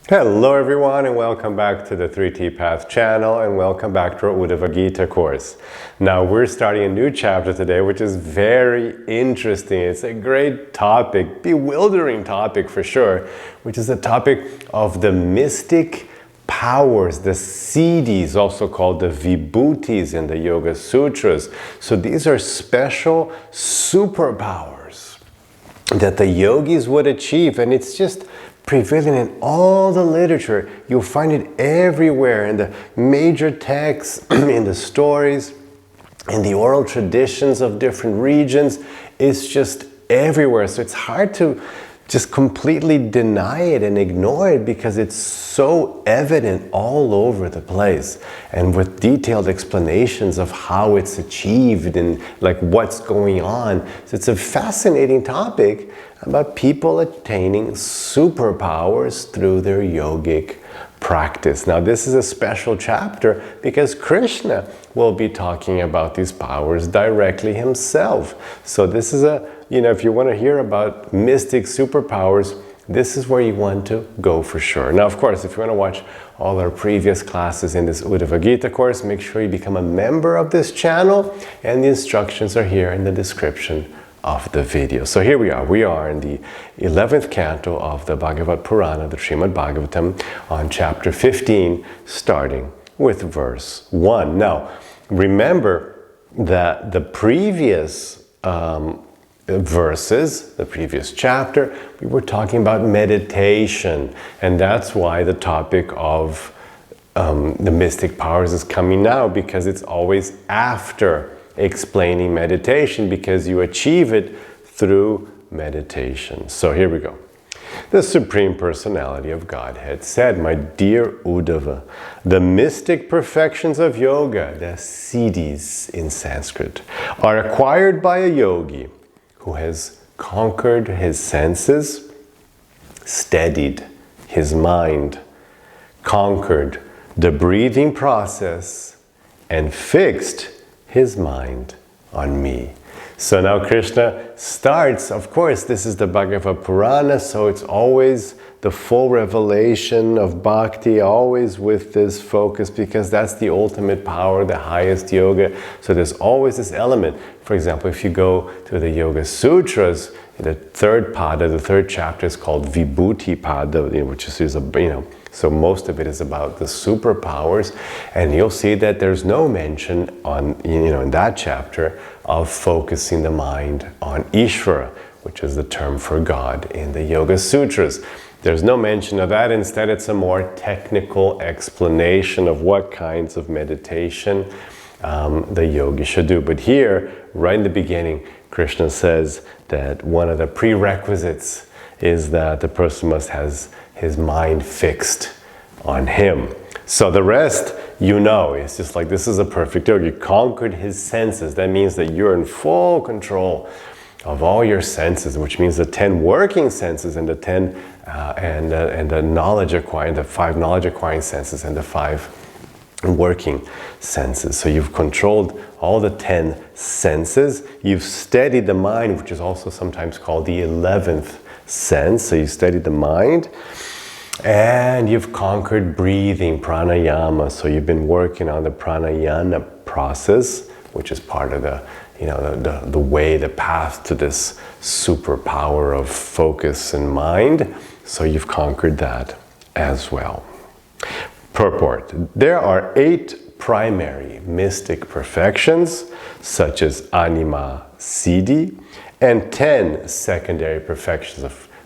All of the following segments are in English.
Hello everyone, and welcome back to the 3T Path channel, and welcome back to our Uddhava-gita course. Now we're starting a new chapter today, which is very interesting. It's a great topic, bewildering topic for sure, which is the topic of the mystic powers, the siddhis, also called the vibhutis in the Yoga Sutras. So these are special superpowers that the yogis would achieve, and it's just prevalent in all the literature. You'll find it everywhere in the major texts, in the stories, in the oral traditions of different regions. It's just everywhere. So it's hard to just completely deny it and ignore it because it's so evident all over the place, and with detailed explanations of how it's achieved and like what's going on. So it's a fascinating topic about people attaining superpowers through their yogic practice. Now this is a special chapter because Krishna will be talking about these powers directly himself. So this is if you want to hear about mystic superpowers, this is where you want to go for sure. Now, of course, if you want to watch all our previous classes in this Uddhava-gita course, make sure you become a member of this channel, and the instructions are here in the description of the video. So here we are. We are in the 11th canto of the Bhagavad Purana, the Srimad Bhagavatam, on chapter 15, starting with verse 1. Now, remember that the previous verses, the previous chapter, we were talking about meditation, and that's why the topic of the mystic powers is coming now, because it's always after explaining meditation, because you achieve it through meditation. So here we go. The Supreme Personality of Godhead said, "My dear Uddhava, the mystic perfections of yoga, the siddhis in Sanskrit, are acquired by a yogi who has conquered his senses, steadied his mind, conquered the breathing process, and fixed his mind on me." So now Krishna starts, of course, this is the Bhagavad Purana, so it's always the full revelation of bhakti, always with this focus, because that's the ultimate power, the highest yoga. So there's always this element. For example, if you go to the Yoga Sutras, the third pada, the third chapter is called Vibhuti Pada, which is so most of it is about the superpowers, and you'll see that there's no mention on, in that chapter, of focusing the mind on Ishvara, which is the term for God in the Yoga Sutras. There's no mention of that. Instead, it's a more technical explanation of what kinds of meditation the yogi should do. But here, right in the beginning, Krishna says that one of the prerequisites is that the person must have his mind fixed on him. So the rest, it's just like, this is a perfect yogi. Conquered his senses. That means that you're in full control of all your senses, which means the 10 working senses and the 10 and the knowledge acquiring, the 5 knowledge acquiring senses and the 5 working senses. So you've controlled all the 10 senses. You've steadied the mind, which is also sometimes called the 11th sense. So you steadied the mind, and you've conquered breathing, pranayama. So you've been working on the pranayama process, which is part of the way, the path to this superpower of focus and mind. So you've conquered that as well. Purport. There are 8 primary mystic perfections, such as anima siddhi, and 10 secondary perfections.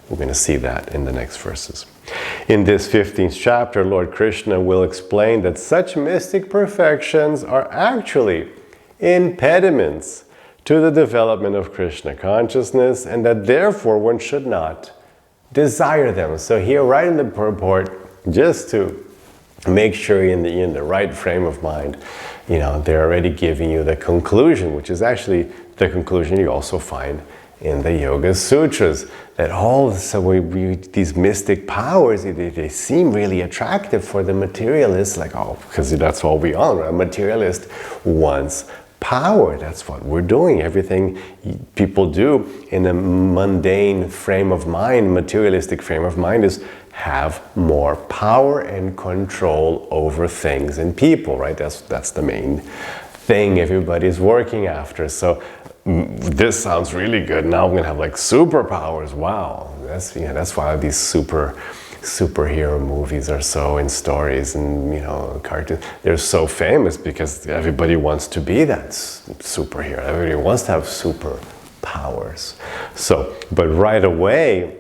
We're going to see that in the next verses. In this 15th chapter, Lord Krishna will explain that such mystic perfections are actually impediments to the development of Krishna consciousness, and that therefore one should not desire them. So here, right in the purport, just to make sure you're in the right frame of mind, they're already giving you the conclusion, which is actually the conclusion you also find in the Yoga Sutras, that these mystic powers, they seem really attractive for the materialist, because that's all we are. A materialist wants power. That's what we're doing. Everything people do in a mundane frame of mind, materialistic frame of mind, is have more power and control over things and people, right? That's the main thing everybody's working after. So this sounds really good. Now I'm gonna have like superpowers. Wow, that's why these superhero movies are so, in stories and cartoons, they're so famous, because everybody wants to be that superhero. Everybody wants to have superpowers. So, but right away,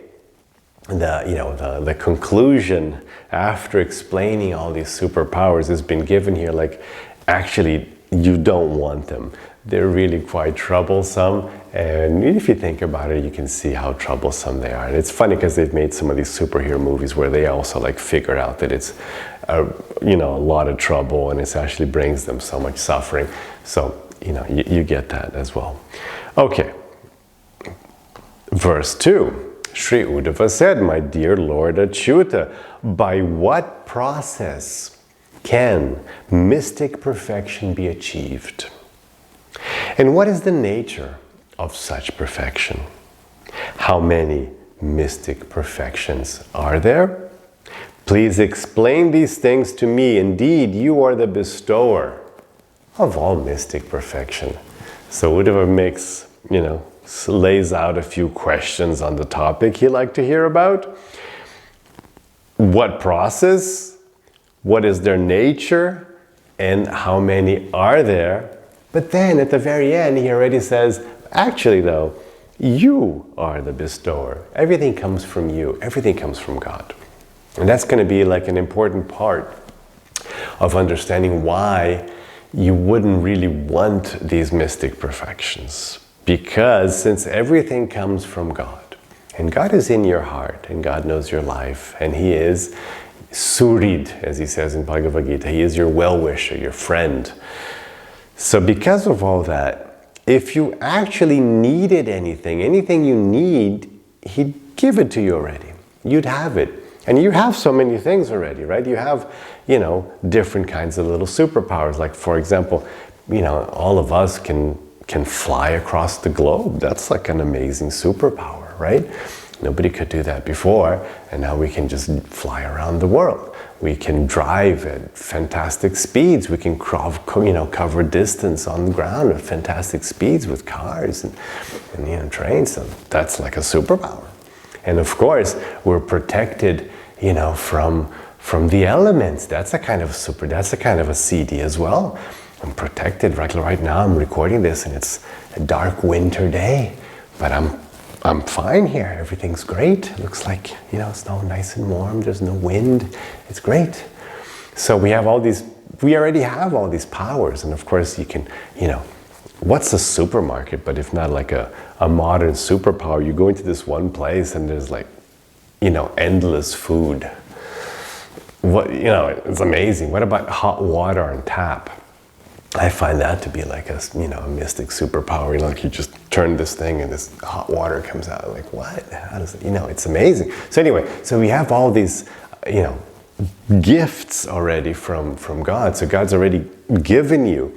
the conclusion after explaining all these superpowers has been given here, like, actually you don't want them. They're really quite troublesome, and if you think about it, you can see how troublesome they are. And it's funny because they've made some of these superhero movies where they also like figured out that it's a lot of trouble, and it actually brings them so much suffering. So you get that as well. Okay, verse 2. Sri Uddhava said, "My dear Lord Achyuta, by what process can mystic perfection be achieved? And what is the nature of such perfection? How many mystic perfections are there? Please explain these things to me. Indeed, you are the bestower of all mystic perfection." So Uddhava lays out a few questions on the topic he'd like to hear about. What process? What is their nature? And how many are there? But then at the very end, he already says, actually though, you are the bestower. Everything comes from you. Everything comes from God. And that's going to be like an important part of understanding why you wouldn't really want these mystic perfections. Because since everything comes from God, and God is in your heart, and God knows your life, and He is Surid, as He says in Bhagavad-gita, He is your well-wisher, your friend. So because of all that, if you actually needed anything you need, He'd give it to you already. You'd have it. And you have so many things already, right? You have, different kinds of little superpowers. Like, for example, all of us can fly across the globe. That's like an amazing superpower, right? Nobody could do that before, and now we can just fly around the world. We can drive at fantastic speeds. We can cover distance on the ground at fantastic speeds with cars and trains. So that's like a superpower. And of course, we're protected, from the elements. That's a kind of that's a kind of a siddhi as well. I'm protected. Right now I'm recording this, and it's a dark winter day, but I'm fine here. Everything's great. It looks like, it's all nice and warm. There's no wind. It's great. So we already have all these powers. And of course you can, what's a supermarket, but if not like a modern superpower? You go into this one place and there's like, endless food. It's amazing. What about hot water on tap? I find that to be like a mystic superpower. Like you just turn this thing and this hot water comes out. Like what? How does it? It's amazing. So anyway, so we have all these, gifts already from God. So God's already given you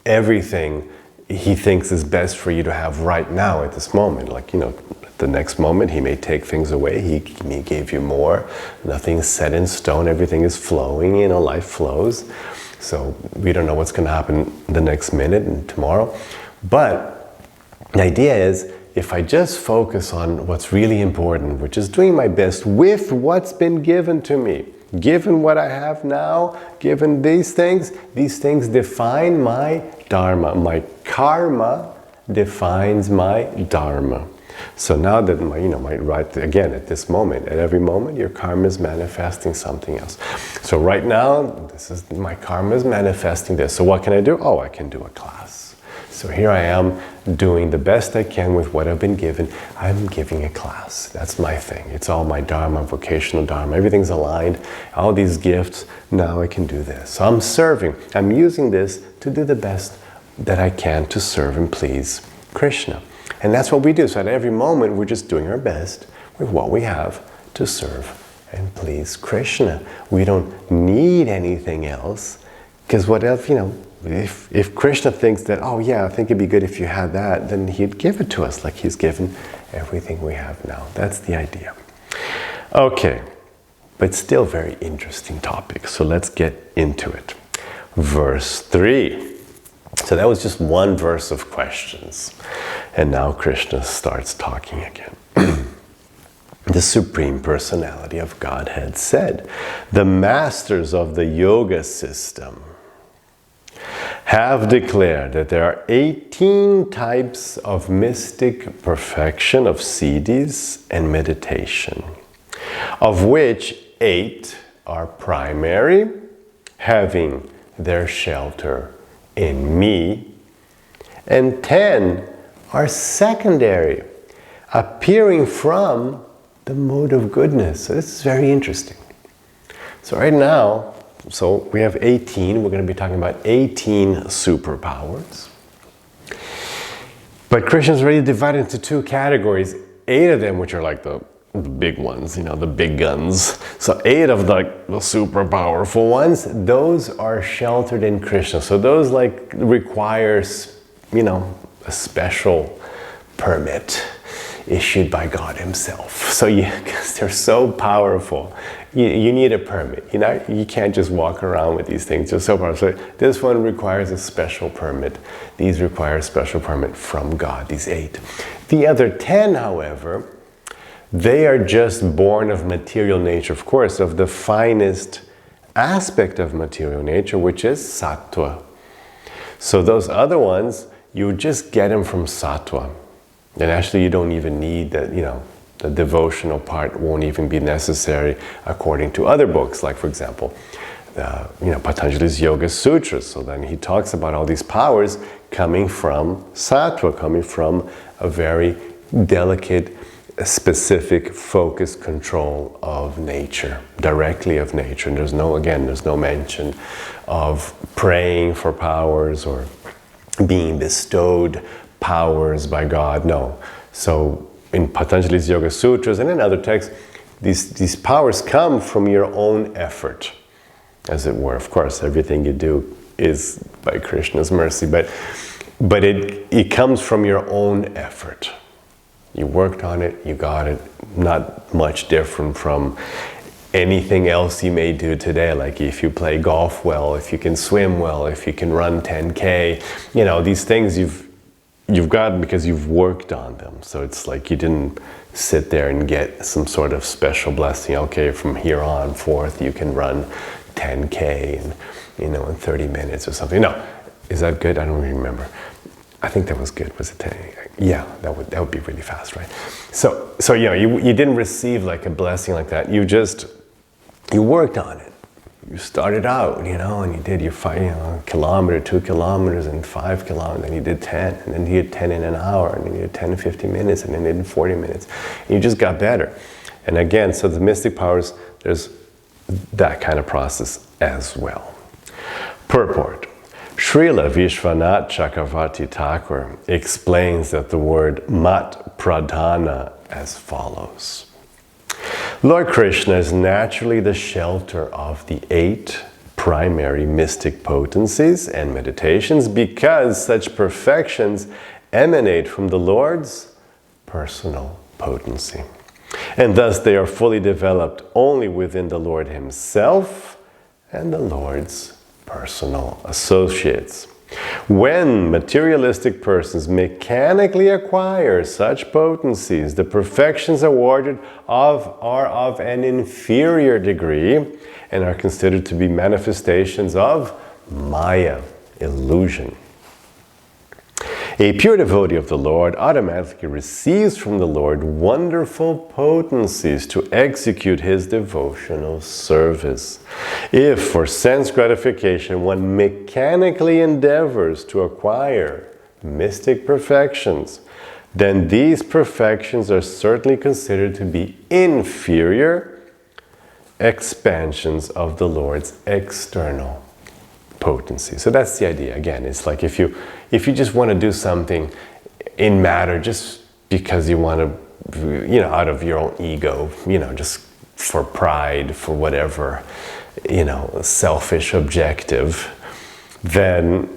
everything He thinks is best for you to have right now at this moment. Like the next moment He may take things away. He gave you more. Nothing's set in stone. Everything is flowing. Life flows. So we don't know what's going to happen the next minute and tomorrow. But the idea is, if I just focus on what's really important, which is doing my best with what's been given to me, given what I have now, given these things define my dharma. My karma defines my dharma. So now that right again at this moment, at every moment, your karma is manifesting something else. So right now, my karma is manifesting this. So what can I do? Oh, I can do a class. So here I am doing the best I can with what I've been given. I'm giving a class. That's my thing. It's all my dharma, vocational dharma. Everything's aligned. All these gifts. Now I can do this. So I'm serving. I'm using this to do the best that I can to serve and please Krishna. And that's what we do. So at every moment, we're just doing our best with what we have to serve and please Krishna. We don't need anything else Because what else, if Krishna thinks that, oh yeah, I think it'd be good if you had that, then he'd give it to us like he's given everything we have now. That's the idea. Okay, but still very interesting topic. So let's get into it. Verse 3. So that was just one verse of questions. And now Krishna starts talking again. The Supreme Personality of Godhead said, the masters of the yoga system have declared that there are 18 types of mystic perfection of siddhis and meditation, of which 8 are primary, having their shelter in me, and 10 are secondary, appearing from the mode of goodness. So this is very interesting. So right now, so we have 18, we're going to be talking about 18 superpowers. But Krishna's already divided into 2 categories, 8 of them which are like the big ones, the big guns. So 8 of the super powerful ones, those are sheltered in Krishna. So those requires, a special permit issued by God himself. So because they're so powerful, you need a permit. You can't just walk around with these things. They're so powerful. So this one requires a special permit. These require a special permit from God, these 8. The other 10, however, they are just born of material nature, of course, of the finest aspect of material nature, which is sattva. So those other ones, you just get them from sattva. And actually you don't even need that, the devotional part won't even be necessary according to other books, like for example, Patanjali's Yoga Sutras. So then he talks about all these powers coming from sattva, coming from a very delicate, specific focus control of nature, directly of nature. And there's no mention of praying for powers or being bestowed powers by God, no. So in Patanjali's Yoga Sutras and in other texts, these powers come from your own effort, as it were. Of course, everything you do is by Krishna's mercy, but it comes from your own effort. You worked on it, you got it, not much different from anything else you may do today. Like if you play golf well, if you can swim well, if you can run 10K, these things you've got because you've worked on them. So it's like you didn't sit there and get some sort of special blessing. Okay, from here on forth you can run 10K in 30 minutes or something. No, is that good? I don't really remember. I think that was good. Was it 10? Yeah, that would be really fast, right? So you didn't receive like a blessing like that. You worked on it. You started out, and you did your 5 kilometer, 2 kilometers, and 5 kilometers, and you did 10, and then you did 10 in an hour, and then you did 10 in 50 minutes, and then you did 40 minutes. And you just got better. And again, so the mystic powers, there's that kind of process as well. Purport. Srila Vishwanath Chakravarti Thakur explains that the word mat pradhana as follows. Lord Krishna is naturally the shelter of the 8 primary mystic potencies and meditations because such perfections emanate from the Lord's personal potency. And thus they are fully developed only within the Lord himself and the Lord's personal associates. When materialistic persons mechanically acquire such potencies, the perfections awarded are of an inferior degree and are considered to be manifestations of Maya, illusion. A pure devotee of the Lord automatically receives from the Lord wonderful potencies to execute his devotional service. If for sense gratification one mechanically endeavors to acquire mystic perfections, then these perfections are certainly considered to be inferior expansions of the Lord's external potency. So that's the idea. Again, it's like if you just want to do something in matter just because you want to, out of your own ego, just for pride, for whatever, selfish objective, then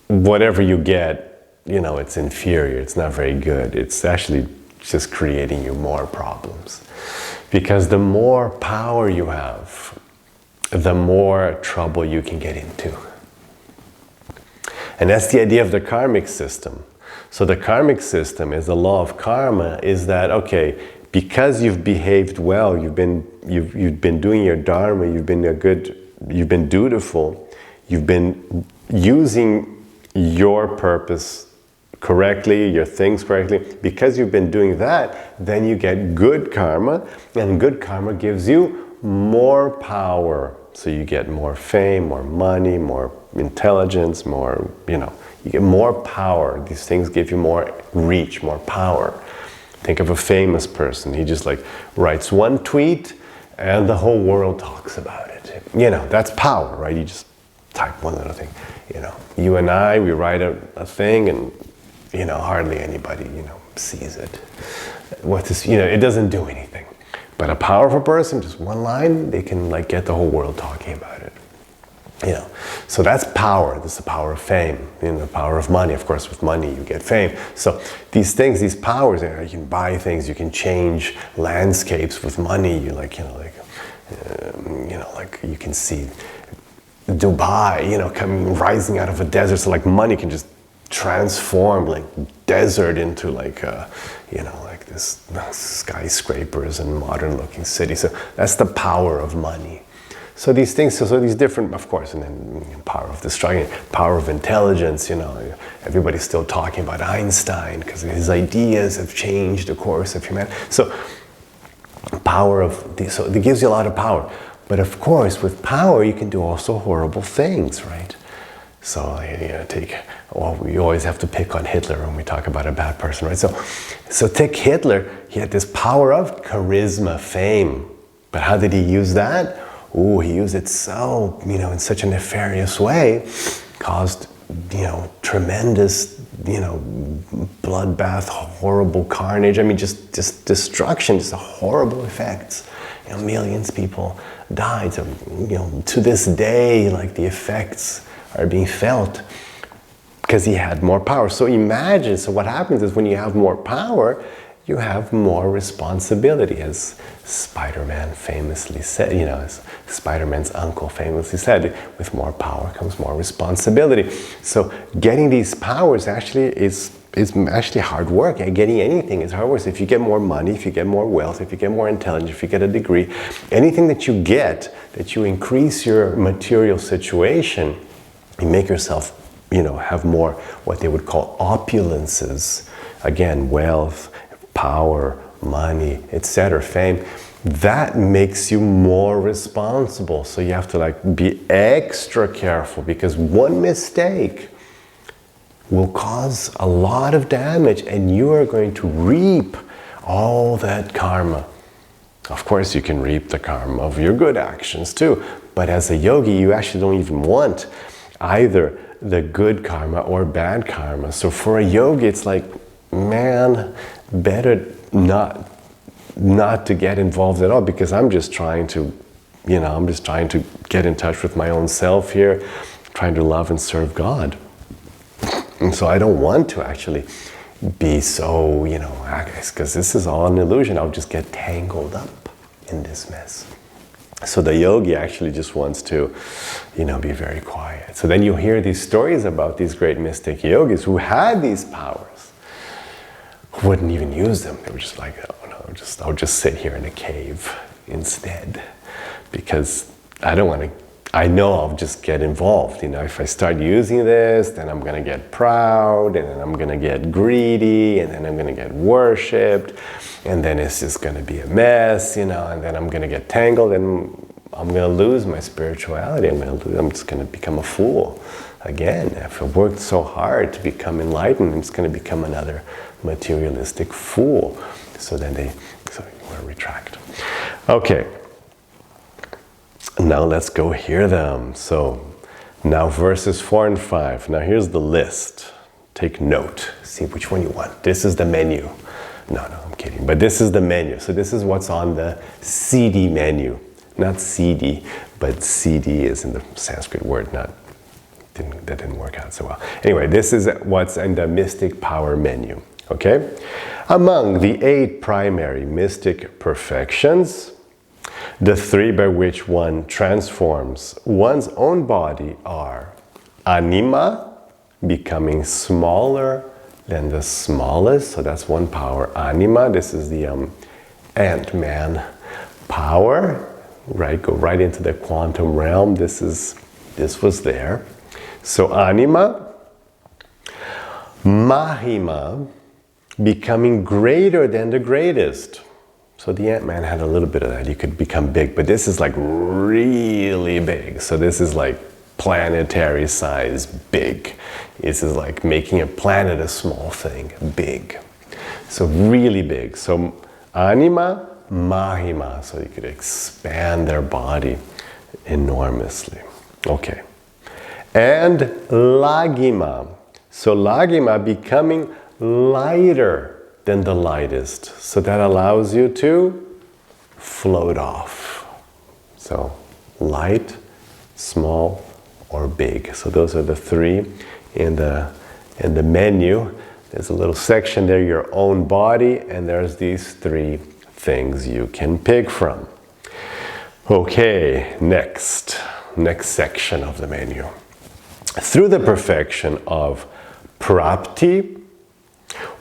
whatever you get, it's inferior, it's not very good. It's actually just creating you more problems. Because the more power you have, the more trouble you can get into. And that's the idea of the karmic system. So the karmic system is the law of karma, is that, okay, because you've behaved well, you've been doing your dharma, you've been dutiful, you've been using your purpose correctly, your things correctly, because you've been doing that, then you get good karma, and good karma gives you more power. So you get more fame, more money, more intelligence, more, you get more power. These things give you more reach, more power. Think of a famous person. He just writes one tweet and the whole world talks about it. That's power, right? You just type one little thing. You and I, we write a thing and, hardly anybody, sees it. It doesn't do anything. But a powerful person, just one line, they can get the whole world talking about it. So that's power. This is the power of fame. The power of money. Of course, with money you get fame. So these things, these powers, you can buy things, you can change landscapes with money. You you can see Dubai, rising out of a desert. So money can just transform desert into this skyscrapers and modern looking cities. So that's the power of money. So these things, so these different, of course, and then power of destruction, power of intelligence, everybody's still talking about Einstein because his ideas have changed the course of humanity. So so it gives you a lot of power. But of course, with power, you can do also horrible things, right? So we always have to pick on Hitler when we talk about a bad person, right? So take Hitler, he had this power of charisma, fame. But how did he use that? He used it so, in such a nefarious way, caused, tremendous, bloodbath, horrible carnage. I mean, just destruction, just horrible effects. Millions of people died. So, to this day, the effects are being felt because he had more power. So imagine, so what happens is when you have more power, you have more responsibility, as Spider-Man famously said, as Spider-Man's uncle famously said, with more power comes more responsibility. So getting these powers actually is actually hard work. Getting anything is hard work. So if you get more money, if you get more wealth, if you get more intelligence, if you get a degree, anything that you get, that you increase your material situation, you make yourself, have more what they would call opulences. Again, wealth, power, money, etc., fame, that makes you more responsible. So you have to be extra careful, because one mistake will cause a lot of damage and you are going to reap all that karma. Of course, you can reap the karma of your good actions too, but as a yogi, you actually don't even want either the good karma or bad karma. So for a yogi, it's man, better not to get involved at all, because I'm just trying to, get in touch with my own self here, trying to love and serve God. And so I don't want to actually be so, because this is all an illusion. I'll just get tangled up in this mess. So the yogi actually just wants to, be very quiet. So then you hear these stories about these great mystic yogis who had these powers, who wouldn't even use them. They were just I'll just sit here in a cave instead, because I know I'll just get involved. If I start using this, then I'm going to get proud, and then I'm going to get greedy, and then I'm going to get worshipped, and then it's just going to be a mess, and then I'm going to get tangled, and I'm going to lose my spirituality. I'm just going to become a fool again. If I worked so hard to become enlightened, I'm just going to become another materialistic fool. So you want to retract. Okay. Now let's go hear them. So now verses 4 and 5. Now here's the list. Take note. See which one you want. This is the menu. No, I'm kidding. But this is the menu. So this is what's on the CD menu. Not CD, but CD is in the Sanskrit word, not that didn't work out so well. Anyway, this is what's in the mystic power menu. Okay? Among the 8 primary mystic perfections, the 3 by which one transforms one's own body are anima, becoming smaller than the smallest. So that's one power. Anima, this is the Ant-Man power, right? Go right into the quantum realm. This was there. So anima, mahima, becoming greater than the greatest. So the Ant-Man had a little bit of that. You could become big, but this is like really big. So this is like planetary size big. This is like making a planet a small thing, big. So really big. So anima, mahima. So you could expand their body enormously. Okay. And lagima. So lagima, becoming lighter than the lightest. So that allows you to float off. So light, small, or big. So those are the 3 in the menu. There's a little section there, your own body, and there's these 3 things you can pick from. Okay, next section of the menu. Through the perfection of prapti,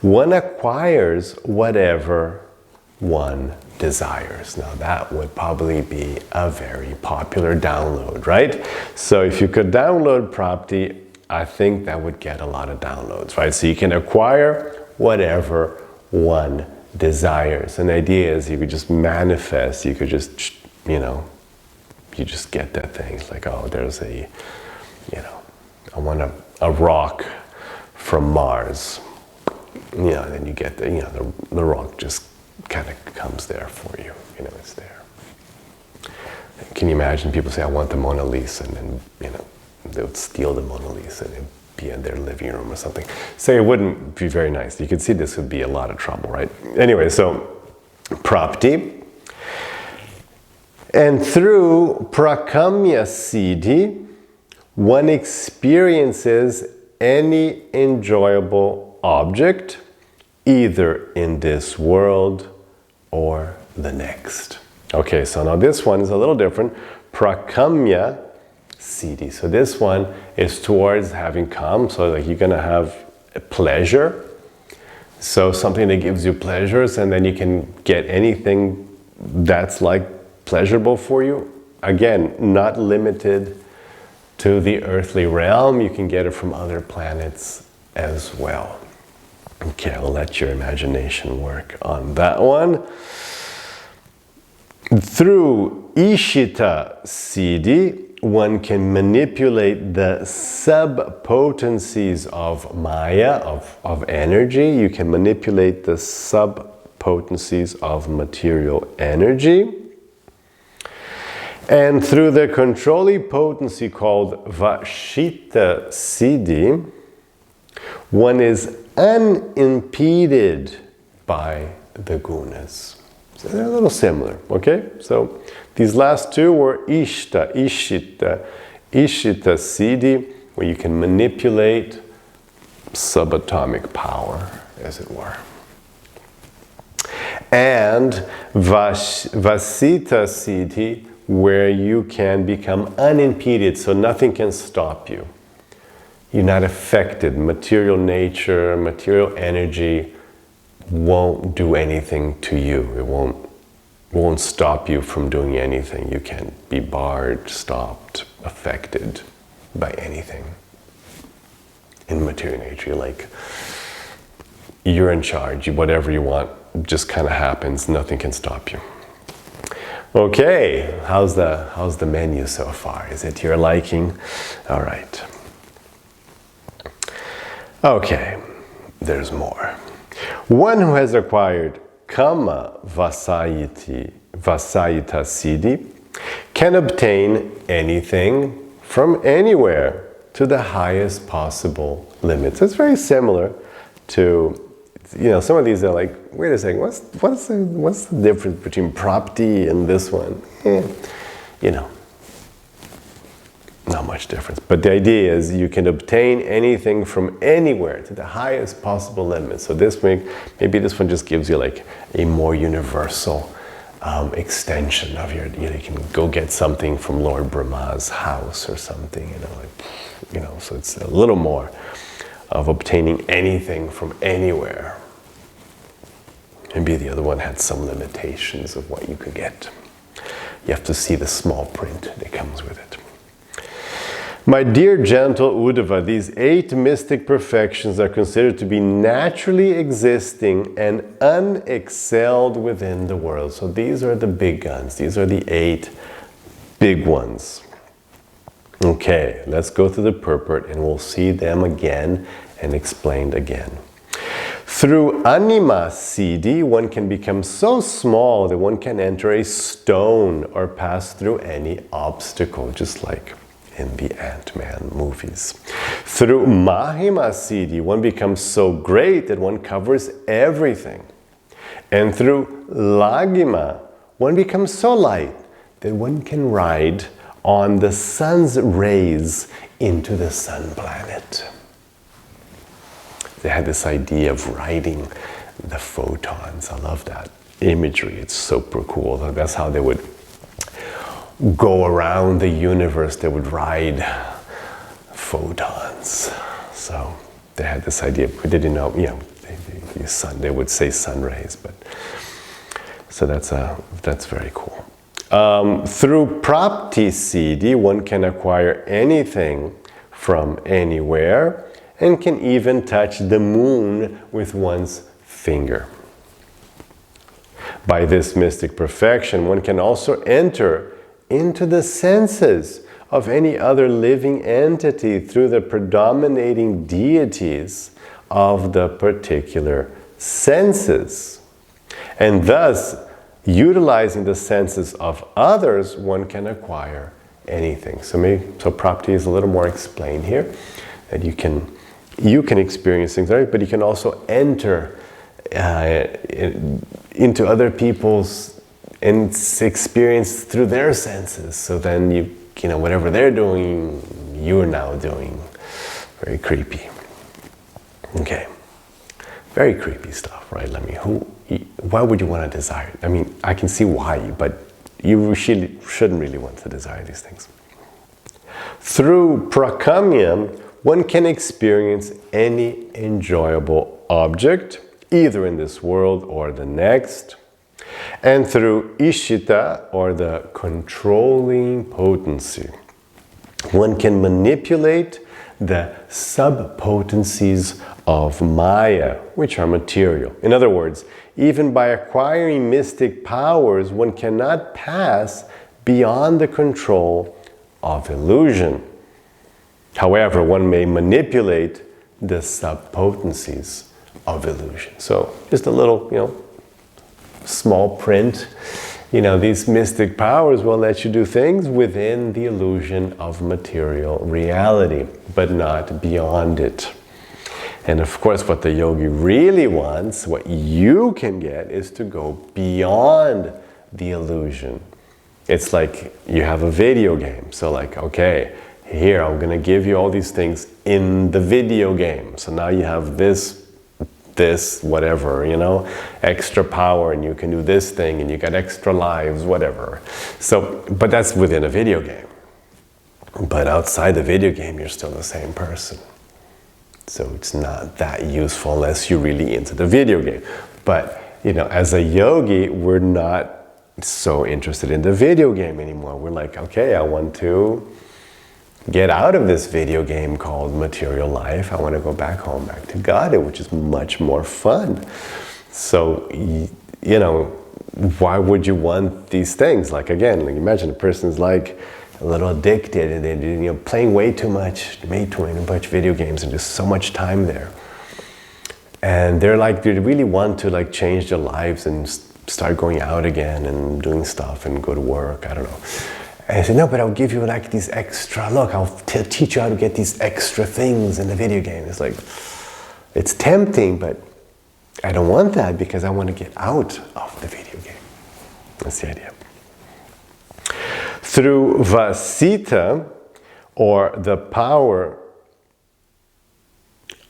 one acquires whatever one desires. Now that would probably be a very popular download, right? So if you could download prapti, I think that would get a lot of downloads, right? So you can acquire whatever one desires. And the idea is you could just manifest, you could just, you just get that thing. It's like, oh, there's I want a rock from Mars. Then you get the rock just kind of comes there for you. It's there. Can you imagine people say, I want the Mona Lisa, and then, they would steal the Mona Lisa and it'd be in their living room or something. So it wouldn't be very nice. You could see this would be a lot of trouble, right? Anyway, so prapti. And through prakamya siddhi, one experiences any enjoyable object, either in this world or the next. Okay, so now this one is a little different. Prakamya siddhi. So this one is towards having come. So like you're gonna have a pleasure. So something that gives you pleasures, and then you can get anything that's like pleasurable for you. Again, not limited to the earthly realm. You can get it from other planets as well. Okay, I'll let your imagination work on that one. Through Ishita siddhi, one can manipulate the sub-potencies of Maya, of energy. You can manipulate the sub-potencies of material energy. And through the controlling potency called Vashita siddhi, one is unimpeded by the gunas. So they're a little similar, okay? So these last 2 were Ishita siddhi, where you can manipulate subatomic power, as it were. And Vasita siddhi, where you can become unimpeded, so nothing can stop you. You're not affected. Material nature, material energy won't do anything to you. It won't stop you from doing anything. You can't be barred, stopped, affected by anything. In material nature, like you're in charge. Whatever you want just kind of happens. Nothing can stop you. Okay, how's the menu so far? Is it to your liking? All right. Okay, there's more. One who has acquired Kama Vasayita siddhi can obtain anything from anywhere to the highest possible limits. It's very similar to, some of these are like, wait a second, what's the difference between prapti and this one? Not not much difference. But the idea is you can obtain anything from anywhere to the highest possible limit. So this maybe this one just gives you like a more universal extension of your, you can go get something from Lord Brahma's house or something, so it's a little more of obtaining anything from anywhere. Maybe the other one had some limitations of what you could get. You have to see the small print that comes with it. My dear gentle Uddhava, these 8 mystic perfections are considered to be naturally existing and unexcelled within the world. So these are the big guns. These are the 8 big ones. Okay, let's go through the purport and we'll see them again and explained again. Through anima siddhi, one can become so small that one can enter a stone or pass through any obstacle, just like in the Ant-Man movies. Through mahima siddhi, one becomes so great that one covers everything. And through lagima, one becomes so light that one can ride on the sun's rays into the sun planet. They had this idea of riding the photons. I love that imagery. It's super cool. That's how they would go around the universe. They would ride photons. So they had this idea. We didn't know, the sun. They would say sun rays, but so that's very cool. Through prapti siddhi, one can acquire anything from anywhere and can even touch the moon with one's finger. By this mystic perfection, one can also enter into the senses of any other living entity through the predominating deities of the particular senses. And thus, utilizing the senses of others, one can acquire anything. So prapti is a little more explained here, that you can experience things, right? But you can also enter into other people's and experience through their senses. So then whatever they're doing, you're now doing. Very creepy. Okay, very creepy stuff, right? Why would you want to desire it? I mean, I can see why, but you shouldn't really want to desire these things. Through prakamya, one can experience any enjoyable object, either in this world or the next. And through ishita, or the controlling potency, one can manipulate the sub-potencies of Maya, which are material. In other words, even by acquiring mystic powers, one cannot pass beyond the control of illusion. However, one may manipulate the sub-potencies of illusion. So just a little, small print. These mystic powers will let you do things within the illusion of material reality, but not beyond it. And of course, what the yogi really wants, what you can get, is to go beyond the illusion. It's like you have a video game. So okay, here, I'm going to give you all these things in the video game. So now you have this, whatever, extra power, and you can do this thing, and you got extra lives, whatever. So, but that's within a video game. But outside the video game, you're still the same person. So it's not that useful unless you're really into the video game. But, as a yogi, we're not so interested in the video game anymore. We're like, okay, I want to get out of this video game called material life. I want to go back home, back to God, which is much more fun. So, why would you want these things? Imagine a person's a little addicted and they're playing way too much video games and just so much time there. And they're they really want to change their lives and start going out again and doing stuff and go to work, I don't know. And I said, no, but I'll give you these extra, I'll teach you how to get these extra things in the video game. It's it's tempting, but I don't want that because I want to get out of the video game. That's the idea. Through vasita, or the power,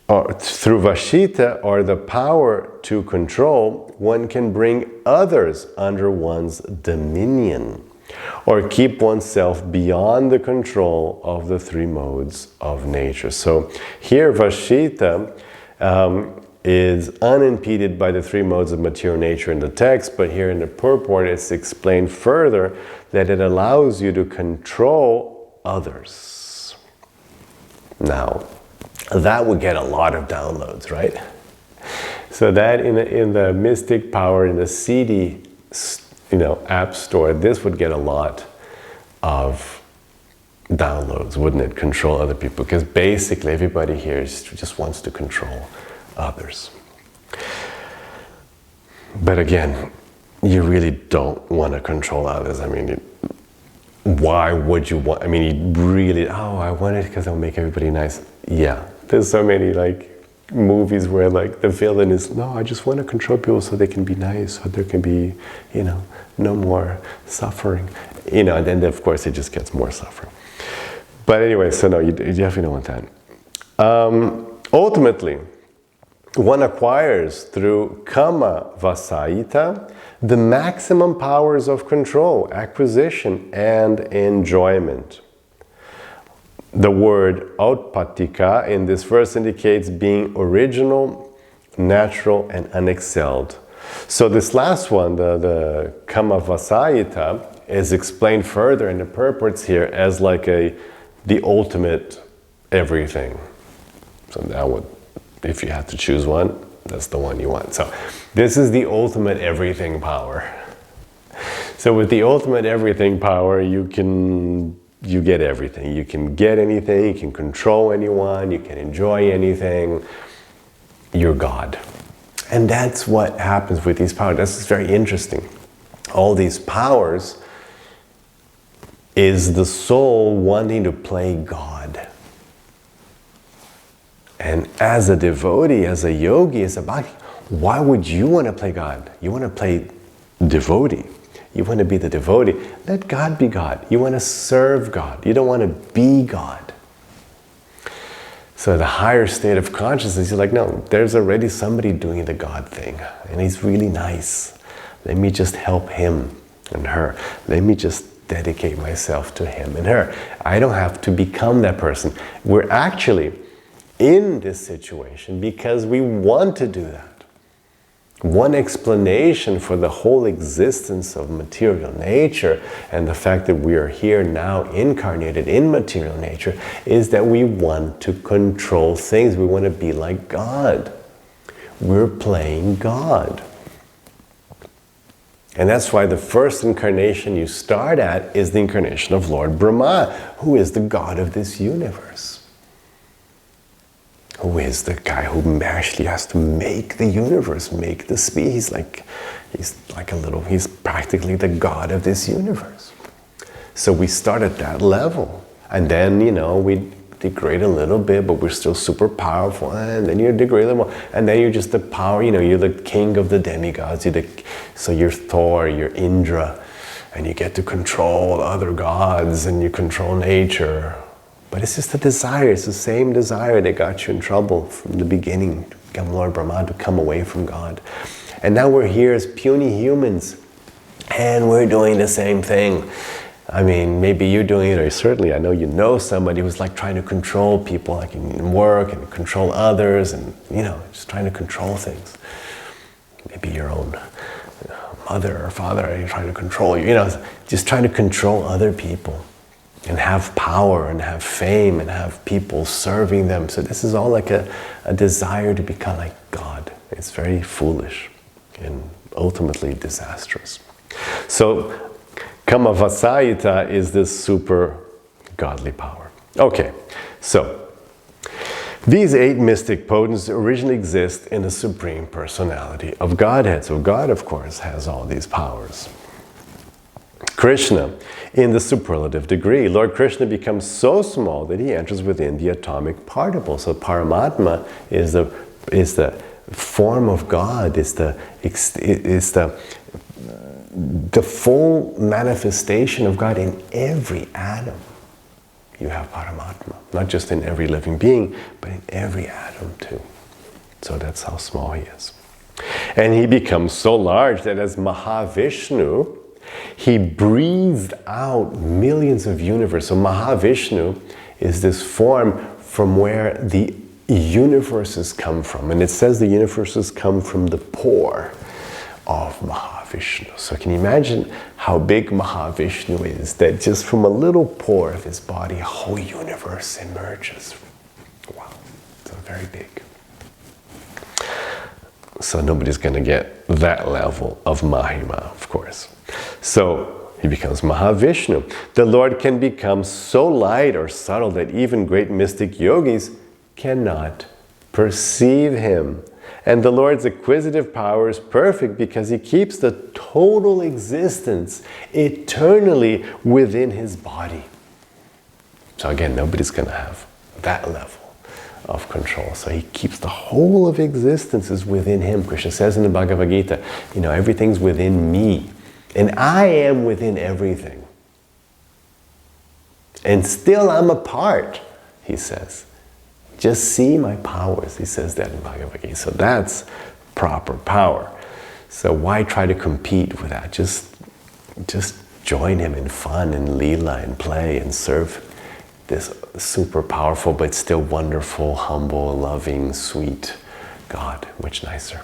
or through Vashita, or the power to control, one can bring others under one's dominion, or keep oneself beyond the control of the three modes of nature. So here Vashita is unimpeded by the three modes of material nature in the text, but here in the purport it's explained further that it allows you to control others. Now, that would get a lot of downloads, right? So that in the Mystic Power, in the CD, app store, this would get a lot of downloads, wouldn't it? Control other people, because basically everybody here just wants to control others. But again, you really don't want to control others. I mean, why would you want? I mean, you really, I want it because I'll make everybody nice. Yeah, there's so many movies where the villain is, no, I just want to control people so they can be nice, so there can be, no more suffering, and then of course it just gets more suffering. But anyway, so no, you definitely don't want that. Ultimately, one acquires through Kama Vasayita the maximum powers of control, acquisition, and enjoyment. The word Autpatika in this verse indicates being original, natural, and unexcelled. So this last one, the Kama Vasayita, is explained further in the purports here as the ultimate everything. So that would, if you had to choose one, that's the one you want. So this is the ultimate everything power. So with the ultimate everything power, you get everything. You can get anything, you can control anyone, you can enjoy anything. You're God. And that's what happens with these powers. This is very interesting. All these powers is the soul wanting to play God. And as a devotee, as a yogi, as a bhakti, why would you want to play God? You want to play devotee. You want to be the devotee. Let God be God. You want to serve God. You don't want to be God. So the higher state of consciousness, you're like, no, there's already somebody doing the God thing. And he's really nice. Let me just help him and her. Let me just dedicate myself to him and her. I don't have to become that person. We're actually in this situation because we want to do that. One explanation for the whole existence of material nature and the fact that we are here now incarnated in material nature is that we want to control things. We want to be like God. We're playing God. And that's why the first incarnation you start at is the incarnation of Lord Brahma, who is the God of this universe. Who is the guy who actually has to make the universe, make the species. He's practically the God of this universe. So we start at that level. And then, we degrade a little bit, but we're still super powerful. And then you degrade a little more. And then you're just the power, you're the king of the demigods. So you're Thor, you're Indra, and you get to control other gods, and you control nature. But it's just a desire. It's the same desire that got you in trouble from the beginning, to become Lord Brahma, to come away from God. And now we're here as puny humans, and we're doing the same thing. I mean, maybe you're doing it, or certainly I know you know somebody who's trying to control people, in work, and control others, and just trying to control things. Maybe your own mother or father are trying to control you, just trying to control other people. And have power and have fame and have people serving them. So this is all a desire to become like God. It's very foolish and ultimately disastrous. So Kama Vasayita is this super godly power. Okay, so these 8 mystic potencies originally exist in the Supreme Personality of Godhead. So God, of course, has all these powers. Krishna, in the superlative degree, Lord Krishna becomes so small that he enters within the atomic particle. So Paramatma is the form of God, is the full manifestation of God in every atom. you have Paramatma. Not just in every living being, but in every atom too. So that's how small he is. And he becomes so large that as Mahavishnu, he breathed out millions of universes. So Mahavishnu is this form from where the universes come from. And it says the universes come from the pore of Mahavishnu. So can you imagine how big Mahavishnu is, that just from a little pore of his body, a whole universe emerges. Wow, so very big. So nobody's going to get that level of Mahima, of course. So he becomes Mahavishnu. The Lord can become so light or subtle that even great mystic yogis cannot perceive him. And the Lord's acquisitive power is perfect because he keeps the total existence eternally within his body. So again, nobody's going to have that level of control. So he keeps the whole of existence is within him. Krishna says in the Bhagavad-gita, everything's within me. And I am within everything. And still I'm a part, he says. Just see my powers, he says that in Bhagavad-gita. So that's proper power. So why try to compete with that? Just join him in fun and leela and play and serve this super powerful but still wonderful, humble, loving, sweet God. Much nicer.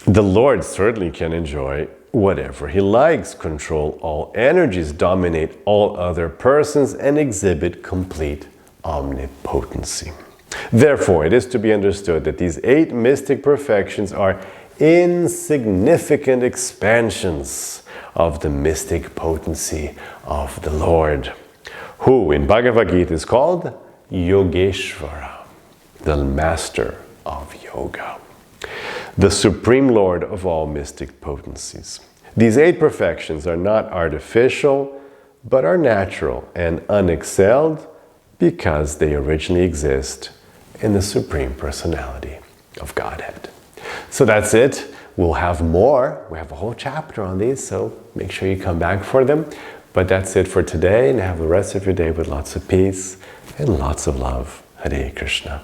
The Lord certainly can enjoy whatever he likes, control all energies, dominate all other persons, and exhibit complete omnipotency. Therefore, it is to be understood that these 8 mystic perfections are insignificant expansions of the mystic potency of the Lord, who in Bhagavad-gita is called Yogeshvara, the master of yoga, the supreme Lord of all mystic potencies. These 8 perfections are not artificial, but are natural and unexcelled because they originally exist in the Supreme Personality of Godhead. So that's it. We'll have more. We have a whole chapter on these, so make sure you come back for them. But that's it for today, and have the rest of your day with lots of peace and lots of love. Hare Krishna.